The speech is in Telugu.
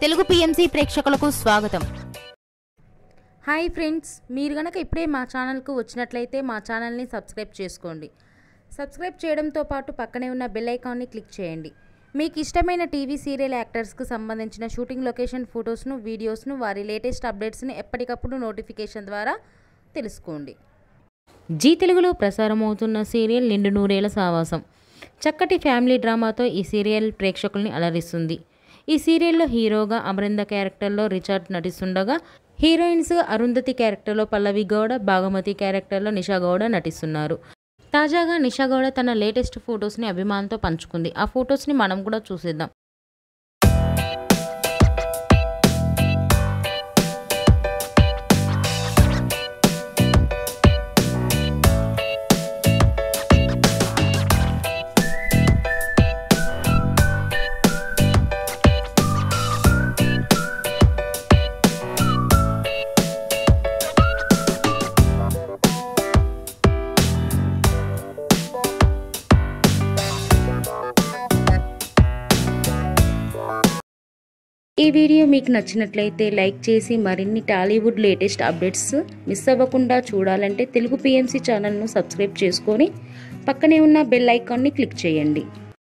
తెలుగు పిఎంసి ప్రేక్షకులకు స్వాగతం. హాయ్ ఫ్రెండ్స్, మీరు గనక ఇప్పుడే మా ఛానల్కు వచ్చినట్లయితే మా ఛానల్ని సబ్స్క్రైబ్ చేసుకోండి. సబ్స్క్రైబ్ చేయడంతో పాటు పక్కనే ఉన్న బెల్ ఐకాన్ని క్లిక్ చేయండి. మీకు ఇష్టమైన టీవీ సీరియల్ యాక్టర్స్కు సంబంధించిన షూటింగ్ లొకేషన్ ఫొటోస్ను, వీడియోస్ను, వారి లేటెస్ట్ అప్డేట్స్ని ఎప్పటికప్పుడు నోటిఫికేషన్ ద్వారా తెలుసుకోండి. జీ తెలుగులో ప్రసారమవుతున్న సీరియల్ నిండు నూరేళ్ల సావాసం చక్కటి ఫ్యామిలీ డ్రామాతో ఈ సీరియల్ ప్రేక్షకుల్ని అలరిస్తుంది. ఈ సీరియల్లో హీరోగా అమరింద క్యారెక్టర్లో రిచర్డ్ నటిస్తుండగా, హీరోయిన్స్గా అరుంధతి క్యారెక్టర్లో పల్లవి గౌడ, భాగమతి క్యారెక్టర్లో నిషా గౌడ నటిస్తున్నారు. తాజాగా నిషా గౌడ తన లేటెస్ట్ ఫొటోస్ని అభిమానులతో పంచుకుంది. ఆ ఫొటోస్ని మనం కూడా చూసేద్దాం. ఈ వీడియో మీకు నచ్చినట్లయితే లైక్ చేసి మరిన్ని టాలీవుడ్ లేటెస్ట్ అప్డేట్స్ మిస్ అవ్వకుండా చూడాలంటే తెలుగు పిఎంసి ఛానల్ను సబ్స్క్రైబ్ చేసుకొని పక్కనే ఉన్న బెల్ ఐకాన్ని క్లిక్ చేయండి.